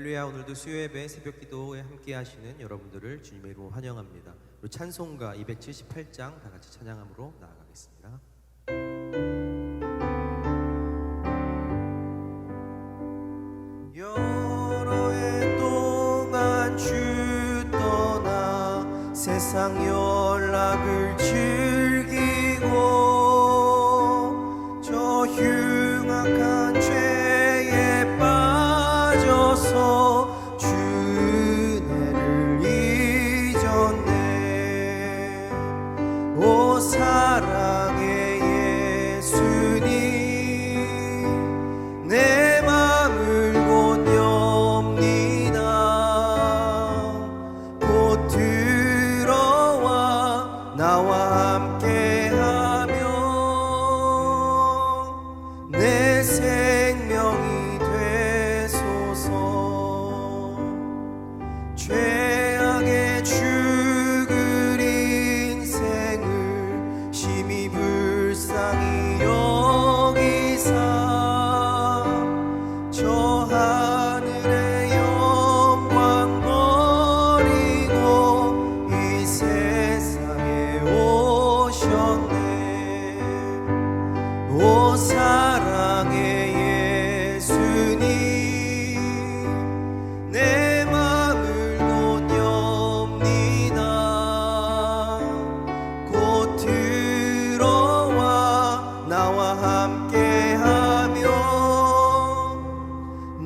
할렐루야. 오늘도 수요예배 새벽기도에 함께 하시는 여러분들을 주님의 이름으로 환영합니다. 우리 찬송가 278장 다 같이 찬양함으로 나아가겠습니다. 여러 해 동안 주 떠나 세상 연락을 즐기고 저 흉악한 죄에 빠져서 주 은혜를 잊었네. 오 사랑의 예수님, 내 맘을 곧 엽니다. 곧 들어와 나와 함께하며 내 생명이 되소서. 죄악에 죽을 인생을 심히 불쌍히 여기사 저 하늘의 영광 버리고 이 세상에 오셨네. 오 사랑의 예수님, 내 맘을 곧 엽니다. 곧 들어와 나와 함께하며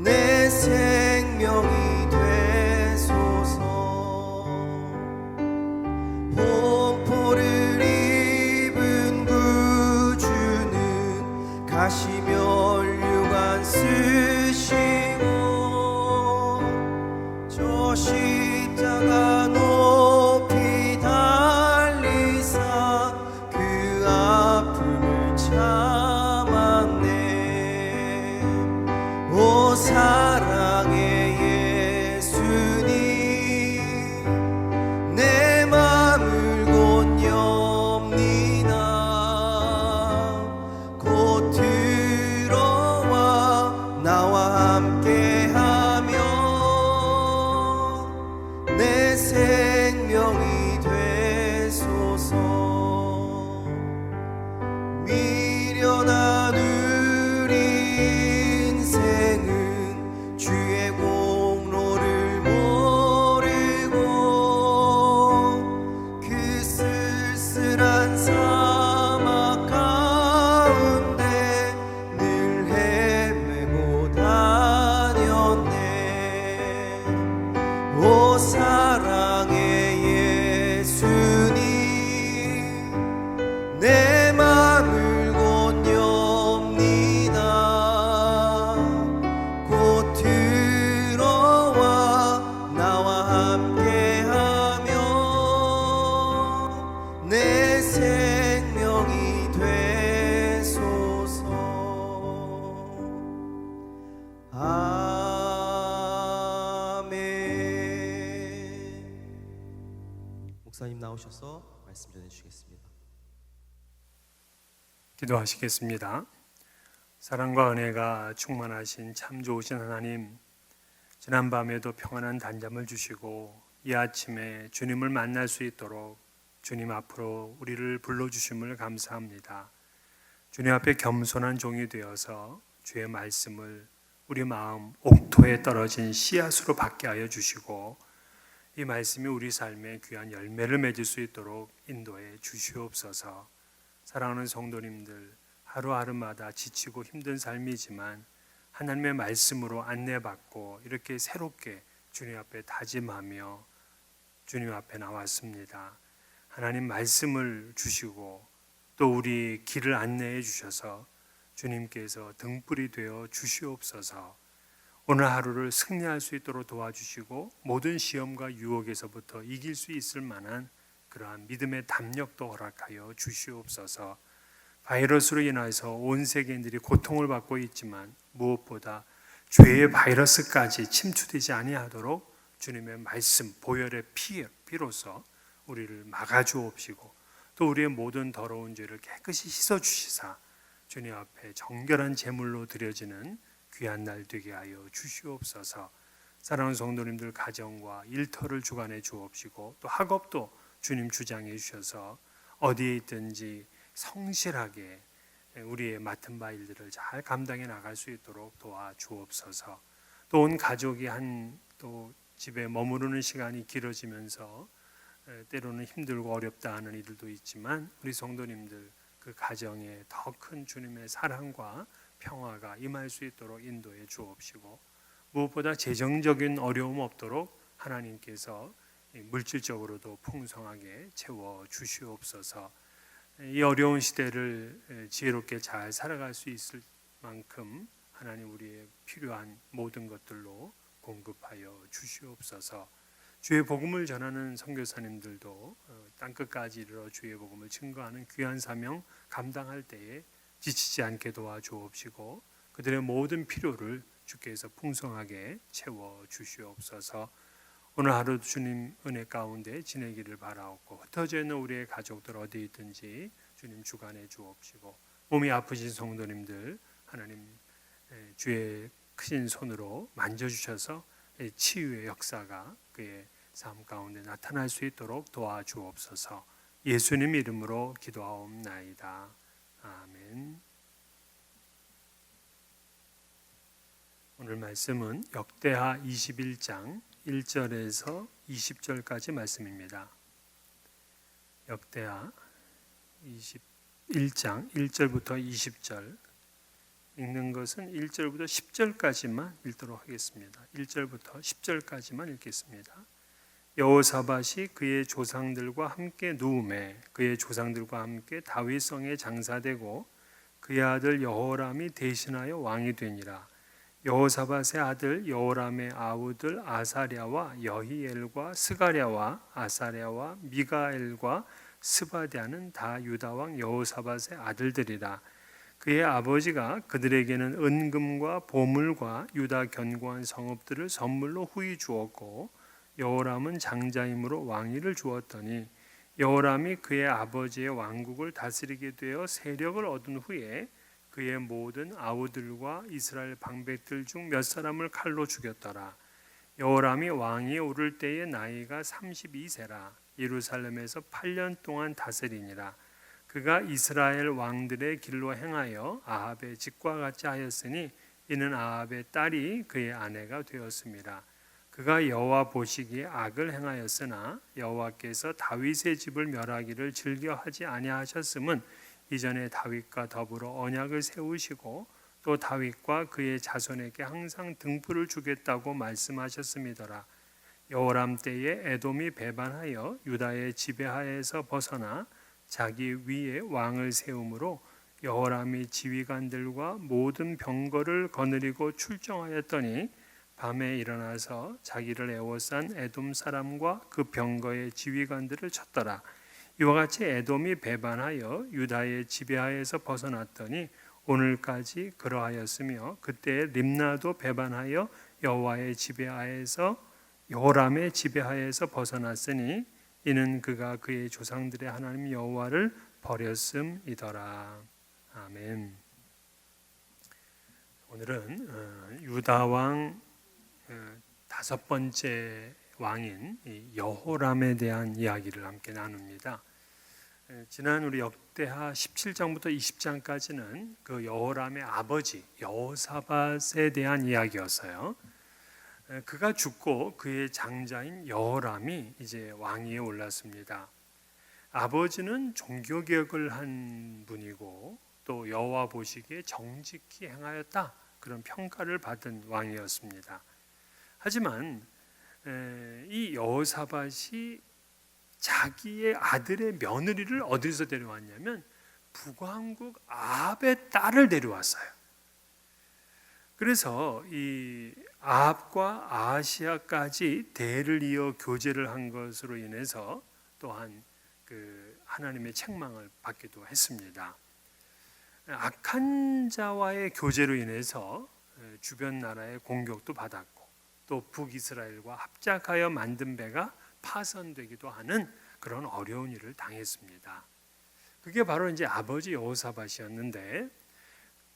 내 생명이 되소서. 범포를 입은 구주는 가시면류관 쓰시고 저 십자가 높이 달리사 그 아픔을 참았네. 오 사랑의 예수님, 내 맘을 곧 엽니다. 곧 들어와 나와 함께하며 내 생명이 되소서. 미련한 우리 인생은 주의 공로를 모르고 그 쓸쓸한 사막 가운데 늘 헤매고 다녔네. 오 사랑의 예수님, 내 맘을 곧 엽니다. 곧 들어와 나와 함께하며 내 생명이 되소서. 아멘. 목사님 나오셔서 말씀 전해주시겠습니다. 기도하시겠습니다. 사랑과 은혜가 충만하신 참 좋으신 하나님, 지난밤에도 평안한 단잠을 주시고 이 아침에 주님을 만날 수 있도록 주님 앞으로 우리를 불러주심을 감사합니다. 주님 앞에 겸손한 종이 되어서 주의 말씀을 우리 마음 옥토에 떨어진 씨앗으로 받게 하여 주시고 이 말씀이 우리 삶에 귀한 열매를 맺을 수 있도록 인도해 주시옵소서. 사랑하는 성도님들, 하루하루마다 지치고 힘든 삶이지만 하나님의 말씀으로 안내받고 이렇게 새롭게 주님 앞에 다짐하며 주님 앞에 나왔습니다. 하나님 말씀을 주시고 또 우리 길을 안내해 주셔서 주님께서 등불이 되어 주시옵소서. 오늘 하루를 승리할 수 있도록 도와주시고 모든 시험과 유혹에서부터 이길 수 있을 만한 그러한 믿음의 담력도 허락하여 주시옵소서. 바이러스로 인해서 온 세계인들이 고통을 받고 있지만 무엇보다 죄의 바이러스까지 침투되지 아니하도록 주님의 말씀, 보혈의 피로서 우리를 막아주옵시고 또 우리의 모든 더러운 죄를 깨끗이 씻어주시사 주님 앞에 정결한 제물로 드려지는 귀한 날 되게 하여 주시옵소서. 사랑하는 성도님들 가정과 일터를 주관해 주옵시고 또 학업도 주님 주장해 주셔서 어디에 있든지 성실하게 우리의 맡은 바 일들을 잘 감당해 나갈 수 있도록 도와 주옵소서. 또 온 가족이 또 집에 머무르는 시간이 길어지면서 때로는 힘들고 어렵다 하는 일들도 있지만 우리 성도님들 그 가정에 더 큰 주님의 사랑과 평화가 임할 수 있도록 인도해 주옵시고 무엇보다 재정적인 어려움 없도록 하나님께서 물질적으로도 풍성하게 채워 주시옵소서. 이 어려운 시대를 지혜롭게 잘 살아갈 수 있을 만큼 하나님 우리의 필요한 모든 것들로 공급하여 주시옵소서. 주의 복음을 전하는 선교사님들도 땅끝까지 이르러 주의 복음을 증거하는 귀한 사명 감당할 때에 지치지 않게 도와주옵시고 그들의 모든 필요를 주께서 풍성하게 채워 주시옵소서. 오늘 하루 주님 은혜 가운데 지내기를 바라옵고 흩어져 있는 우리의 가족들 어디 있든지 주님 주관해 주옵시고 몸이 아프신 성도님들 하나님 주의 크신 손으로 만져주셔서 치유의 역사가 그의 삶 가운데 나타날 수 있도록 도와주옵소서. 예수님 이름으로 기도하옵나이다. 아멘. 오늘 말씀은 역대하 21장 1절에서 20절까지 말씀입니다. 역대하 21장 1절부터 20절 읽는 것은 1절부터 10절까지만 읽도록 하겠습니다. 1절부터 10절까지만 읽겠습니다. 여호사밧이 그의 조상들과 함께 누움에 그의 조상들과 함께 다윗성에 장사되고 그의 아들 여호람이 대신하여 왕이 되니라. 여호사밧의 아들 여호람의 아우들 아사랴와 여히엘과 스가랴와 아사랴와 미가엘과 스바랴는 다 유다 왕 여호사밧의 아들들이라. 그의 아버지가 그들에게는 은금과 보물과 유다 견고한 성읍들을 선물로 후히 주었고 여호람은 장자임으로 왕위를 주었더니 여호람이 그의 아버지의 왕국을 다스리게 되어 세력을 얻은 후에 그의 모든 아우들과 이스라엘 방백들 중 몇 사람을 칼로 죽였더라. 여호람이 왕위에 오를 때의 나이가 32세라. 예루살렘에서 8년 동안 다스리니라. 그가 이스라엘 왕들의 길로 행하여 아합의 직과 같이 하였으니 이는 아합의 딸이 그의 아내가 되었습니다. 그가 여호와 보시기에 악을 행하였으나 여호와께서 다윗의 집을 멸하기를 즐겨하지 아니하셨음은 이전에 다윗과 더불어 언약을 세우시고 또 다윗과 그의 자손에게 항상 등불을 주겠다고 말씀하셨음이더라. 여호람 때에 에돔이 배반하여 유다의 지배하에서 벗어나 자기 위에 왕을 세우므로 여호람이 지휘관들과 모든 병거를 거느리고 출정하였더니 밤에 일어나서 자기를 애워싼 에돔 사람과 그 병거의 지휘관들을 쳤더라. 이와 같이 에돔이 배반하여 유다의 지배하에서 벗어났더니 오늘까지 그러하였으며 그때 림나도 배반하여 여호와의 지배하에서 여호람의 지배하에서 벗어났으니 이는 그가 그의 조상들의 하나님 여호와를 버렸음이더라. 아멘. 오늘은 유다 왕 다섯 번째 왕인 여호람에 대한 이야기를 함께 나눕니다. 지난 우리 역대하 17장부터 20장까지는 그 여호람의 아버지 여호사밧에 대한 이야기였어요. 그가 죽고 그의 장자인 여호람이 이제 왕위에 올랐습니다. 아버지는 종교개혁을 한 분이고 또 여호와 보시기에 정직히 행하였다 그런 평가를 받은 왕이었습니다. 하지만 이 여호사밧이 자기의 아들의 며느리를 어디서 데려왔냐면 북왕국 아합의 딸을 데려왔어요. 그래서 이 아합과 아하시아까지 대를 이어 교제를 한 것으로 인해서 또한 그 하나님의 책망을 받기도 했습니다. 악한 자와의 교제로 인해서 주변 나라의 공격도 받았고 또 북이스라엘과 합작하여 만든 배가 파손되기도 하는 그런 어려운 일을 당했습니다. 그게 바로 이제 아버지 여호사밧이었는데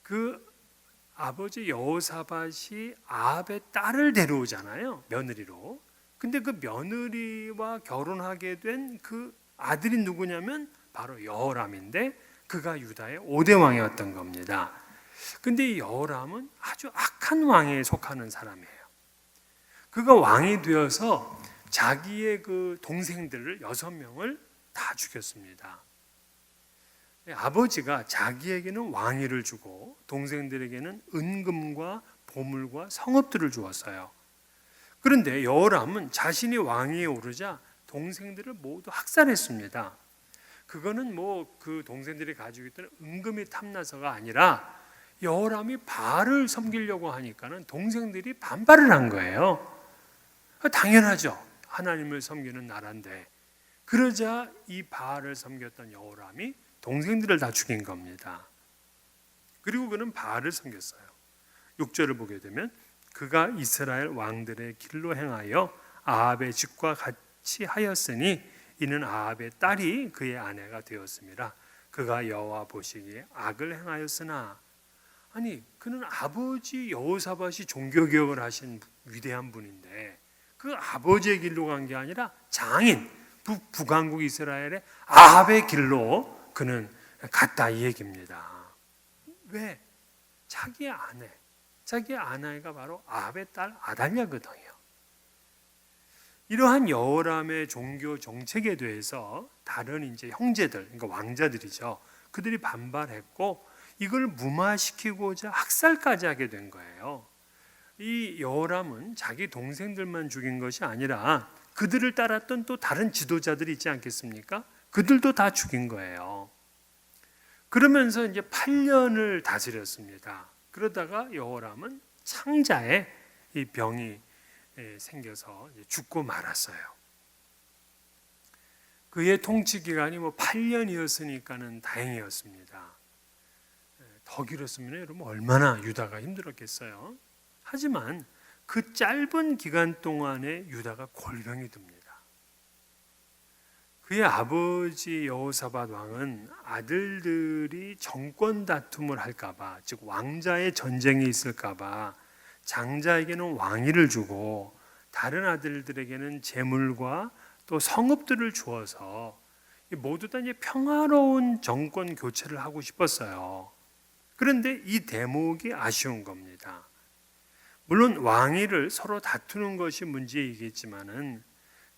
그 아버지 여호사밧이 아합의 딸을 데려오잖아요, 며느리로. 근데 그 며느리와 결혼하게 된 그 아들이 누구냐면 바로 여호람인데, 그가 유다의 5대 왕이었던 겁니다. 근데 이 여호람은 아주 악한 왕에 속하는 사람이에요. 그가 왕이 되어서 자기의 그 동생들을 6명을 다 죽였습니다. 아버지가 자기에게는 왕위를 주고 동생들에게는 은금과 보물과 성읍들을 주었어요. 그런데 여호람은 자신이 왕위에 오르자 동생들을 모두 학살했습니다. 그거는 뭐 그 동생들이 가지고 있던 은금이 탐나서가 아니라 여호람이 바알을 섬기려고 하니까는 동생들이 반발을 한 거예요. 당연하죠. 하나님을 섬기는 나라인데. 그러자 이 바알을 섬겼던 여호람이 동생들을 다 죽인 겁니다. 그리고 그는 바알을 섬겼어요. 6절을 보게 되면 그가 이스라엘 왕들의 길로 행하여 아합의 집과 같이 하였으니 이는 아합의 딸이 그의 아내가 되었습니다. 그가 여호와 보시기에 악을 행하였으나, 아니 그는 아버지 여호사밧이 종교개혁을 하신 위대한 분인데 그 아버지의 길로 간 게 아니라 장인 북왕국 이스라엘의 아합의 길로 그는 갔다, 이 얘기입니다. 왜? 자기 아내가 바로 아합의 딸 아달랴거든요. 이러한 여호람의 종교 정책에 대해서 다른 이제 형제들, 그러니까 왕자들이죠, 그들이 반발했고 이걸 무마시키고자 학살까지 하게 된 거예요. 이 여호람은 자기 동생들만 죽인 것이 아니라 그들을 따랐던 또 다른 지도자들이 있지 않겠습니까? 그들도 다 죽인 거예요. 그러면서 이제 8년을 다스렸습니다. 그러다가 여호람은 창자에 이 병이 생겨서 죽고 말았어요. 그의 통치 기간이 뭐 8년이었으니까는 다행이었습니다. 더 길었으면 여러분 얼마나 유다가 힘들었겠어요. 하지만 그 짧은 기간 동안에 유다가 골병이 듭니다. 그의 아버지 여호사밧 왕은 아들들이 정권 다툼을 할까봐, 즉 왕자의 전쟁이 있을까봐 장자에게는 왕위를 주고 다른 아들들에게는 재물과 또 성읍들을 주어서 모두 다 이제 평화로운 정권 교체를 하고 싶었어요. 그런데 이 대목이 아쉬운 겁니다. 물론 왕위를 서로 다투는 것이 문제이겠지만은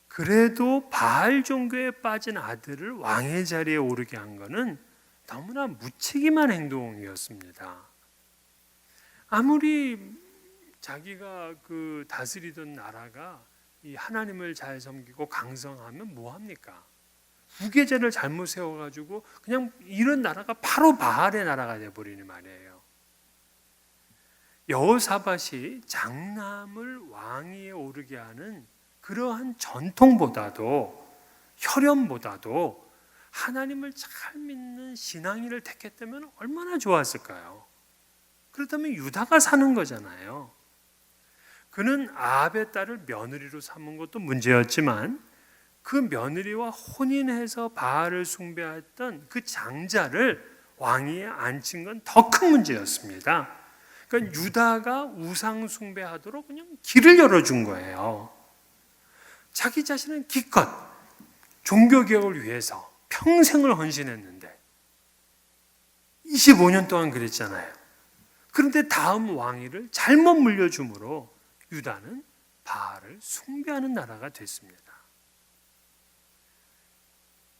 그래도 바알 종교에 빠진 아들을 왕의 자리에 오르게 한 것은 너무나 무책임한 행동이었습니다. 아무리 자기가 그 다스리던 나라가 이 하나님을 잘 섬기고 강성하면 뭐 합니까? 후계자를 잘못 세워가지고 그냥 이런 나라가 바로 바알의 나라가 돼버리는 말이에요. 여호사밧이 장남을 왕위에 오르게 하는 그러한 전통보다도 혈연보다도 하나님을 잘 믿는 신앙인을 택했다면 얼마나 좋았을까요? 그렇다면 유다가 사는 거잖아요. 그는 아합의 딸을 며느리로 삼은 것도 문제였지만 그 며느리와 혼인해서 바알을 숭배했던 그 장자를 왕위에 앉힌 건 더 큰 문제였습니다. 그러니까 유다가 우상 숭배하도록 그냥 길을 열어준 거예요. 자기 자신은 기껏 종교개혁을 위해서 평생을 헌신했는데 25년 동안 그랬잖아요. 그런데 다음 왕위를 잘못 물려줌으로 유다는 바알을 숭배하는 나라가 됐습니다.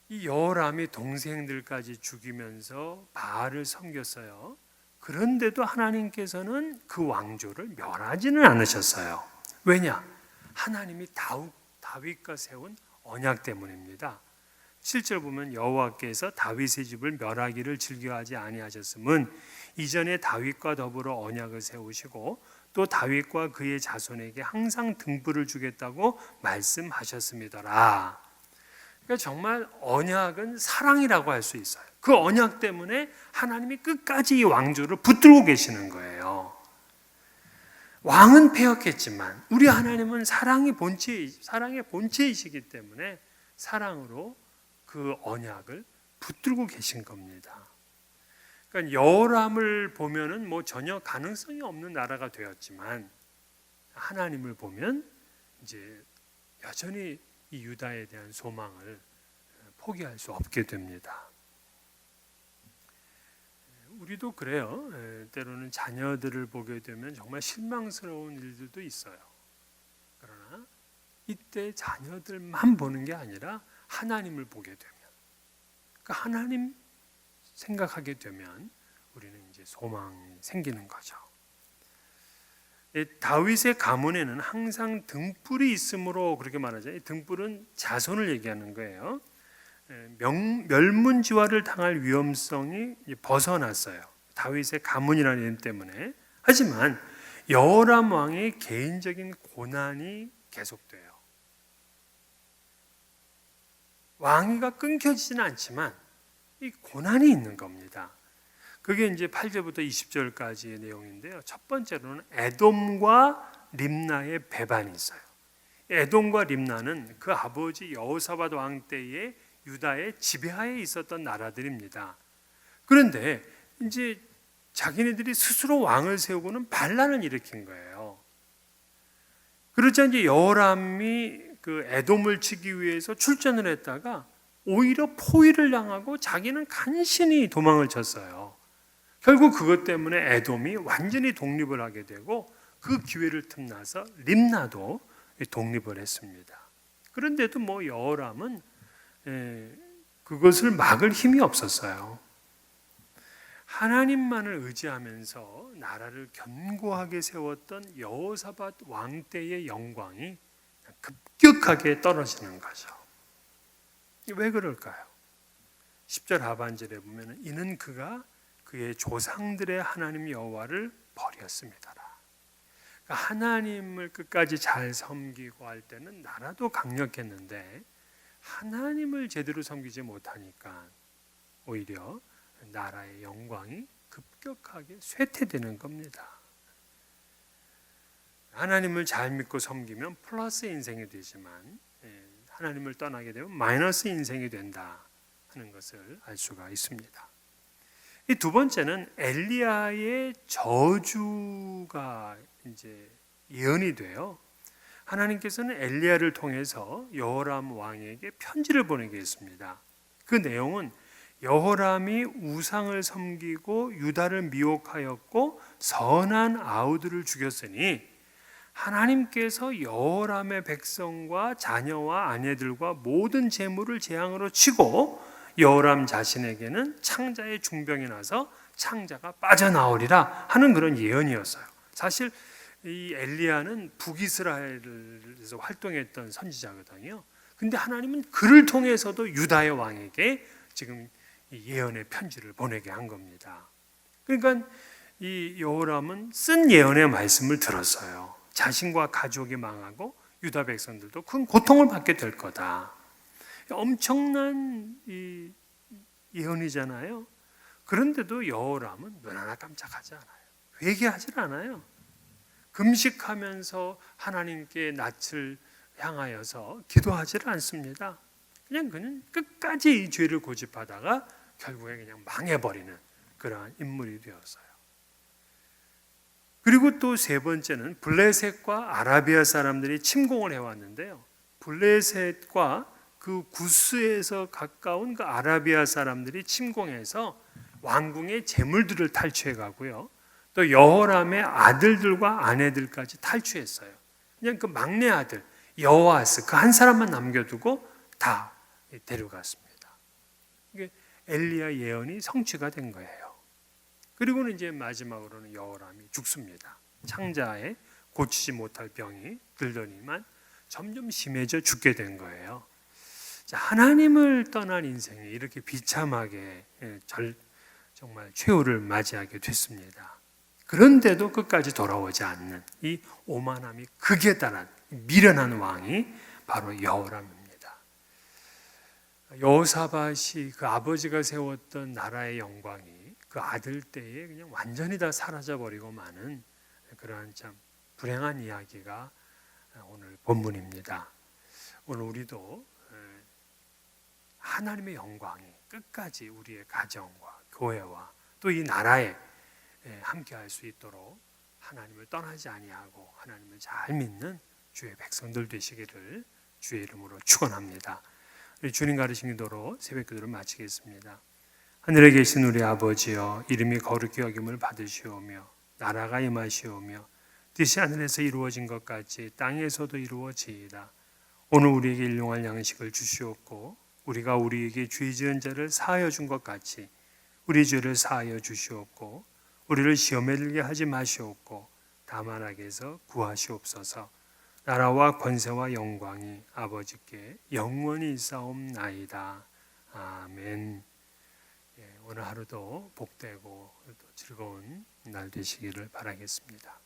이 여호람이 동생들까지 죽이면서 바알을 섬겼어요. 그런데도 하나님께서는 그 왕조를 멸하지는 않으셨어요. 왜냐? 하나님이 다윗과 세운 언약 때문입니다. 7절 보면 여호와께서 다윗의 집을 멸하기를 즐겨하지 아니하셨음은 이전에 다윗과 더불어 언약을 세우시고 또 다윗과 그의 자손에게 항상 등불을 주겠다고 말씀하셨음이더라. 그러니까 정말 언약은 사랑이라고 할 수 있어요. 그 언약 때문에 하나님이 끝까지 이 왕조를 붙들고 계시는 거예요. 왕은 패였겠지만 우리 하나님은 사랑의 본체이시기 때문에 사랑으로 그 언약을 붙들고 계신 겁니다. 그러니까 여호람을 보면은 뭐 전혀 가능성이 없는 나라가 되었지만 하나님을 보면 이제 여전히 이 유다에 대한 소망을 포기할 수 없게 됩니다. 우리도 그래요. 때로는 자녀들을 보게 되면 정말 실망스러운 일들도 있어요. 그러나 이때 자녀들만 보는 게 아니라 하나님을 보게 되면, 그러니까 하나님 생각하게 되면 우리는 이제 소망이 생기는 거죠. 다윗의 가문에는 항상 등불이 있으므로 그렇게 말하죠. 등불은 자손을 얘기하는 거예요. 멸문지화를 당할 위험성이 벗어났어요. 다윗의 가문이라는 이름 때문에. 하지만 여호람 왕의 개인적인 고난이 계속돼요. 왕위가 끊겨지지는 않지만 이 고난이 있는 겁니다. 그게 이제 8절부터 20절까지의 내용인데요. 첫 번째로는 에돔과 림나의 배반이 있어요. 에돔과 림나는 그 아버지 여호사밧 왕 때에 유다의 지배하에 있었던 나라들입니다. 그런데 이제 자기네들이 스스로 왕을 세우고는 반란을 일으킨 거예요. 그러자 이제 여호람이 그 에돔을 치기 위해서 출전을 했다가 오히려 포위를 당하고 자기는 간신히 도망을 쳤어요. 결국 그것 때문에 에돔이 완전히 독립을 하게 되고 그 기회를 틈나서 림나도 독립을 했습니다. 그런데도 뭐 여호람은 그것을 막을 힘이 없었어요. 하나님만을 의지하면서 나라를 견고하게 세웠던 여호사밧 왕 때의 영광이 급격하게 떨어지는 거죠. 왜 그럴까요? 10절 하반절에 보면 이는 그가 그의 조상들의 하나님 여호와를 버렸습니다라. 그러니까 하나님을 끝까지 잘 섬기고 할 때는 나라도 강력했는데 하나님을 제대로 섬기지 못하니까 오히려 나라의 영광이 급격하게 쇠퇴되는 겁니다. 하나님을 잘 믿고 섬기면 플러스 인생이 되지만 하나님을 떠나게 되면 마이너스 인생이 된다 하는 것을 알 수가 있습니다. 이 두 번째는 엘리야의 저주가 이제 예언이 돼요. 하나님께서는 엘리야를 통해서 여호람 왕에게 편지를 보내게 했습니다. 그 내용은 여호람이 우상을 섬기고 유다를 미혹하였고 선한 아우들을 죽였으니 하나님께서 여호람의 백성과 자녀와 아내들과 모든 재물을 재앙으로 치고 여호람 자신에게는 창자의 중병이 나서 창자가 빠져나오리라 하는 그런 예언이었어요. 사실 이 엘리야는 북이스라엘에서 활동했던 선지자거든요. 근데 하나님은 그를 통해서도 유다의 왕에게 지금 이 예언의 편지를 보내게 한 겁니다. 그러니까 이 여호람은 쓴 예언의 말씀을 들었어요. 자신과 가족이 망하고 유다 백성들도 큰 고통을 받게 될 거다. 엄청난 이 예언이잖아요. 그런데도 여호람은 눈 하나 깜짝하지 않아요. 회개하지 않아요. 금식하면서 하나님께 낯을 향하여서 기도하지를 않습니다. 그냥 끝까지 이 죄를 고집하다가 결국에 그냥 망해버리는 그러한 인물이 되었어요. 그리고 또 세 번째는 블레셋과 아라비아 사람들이 침공을 해왔는데요. 블레셋과 그 구스에서 가까운 그 아라비아 사람들이 침공해서 왕궁의 재물들을 탈취해 가고요. 또 여호람의 아들들과 아내들까지 탈취했어요. 그냥 그 막내 아들 여호아스 그 한 사람만 남겨두고 다 데려갔습니다. 이게 엘리야 예언이 성취가 된 거예요. 그리고는 이제 마지막으로는 여호람이 죽습니다. 창자에 고치지 못할 병이 들더니만 점점 심해져 죽게 된 거예요. 하나님을 떠난 인생이 이렇게 비참하게 정말 최후를 맞이하게 됐습니다. 그런데도 끝까지 돌아오지 않는 이 오만함이 극에 달한 미련한 왕이 바로 여호람입니다. 여호사밧이 그 아버지가 세웠던 나라의 영광이 그 아들 때에 그냥 완전히 다 사라져버리고 마는 그러한 참 불행한 이야기가 오늘 본문입니다. 오늘 우리도 하나님의 영광이 끝까지 우리의 가정과 교회와 또 이 나라에 함께할 수 있도록 하나님을 떠나지 아니하고 하나님을 잘 믿는 주의 백성들 되시기를 주의 이름으로 축원합니다. 주님 가르신 기도로 새벽 기도를 마치겠습니다. 하늘에 계신 우리 아버지여, 이름이 거룩히 여김을 받으시오며 나라가 임하시오며 뜻이 하늘에서 이루어진 것 같이 땅에서도 이루어지이다. 오늘 우리에게 일용할 양식을 주시옵고 우리가 우리에게 죄 지은 자를 사하여 준 것 같이 우리 죄를 사하여 주시옵고 우리를 시험에 들게 하지 마시옵고 다만 악에서 구하시옵소서. 나라와 권세와 영광이 아버지께 영원히 있사옵나이다. 아멘. 오늘 하루도 복되고 또 즐거운 날 되시기를 바라겠습니다.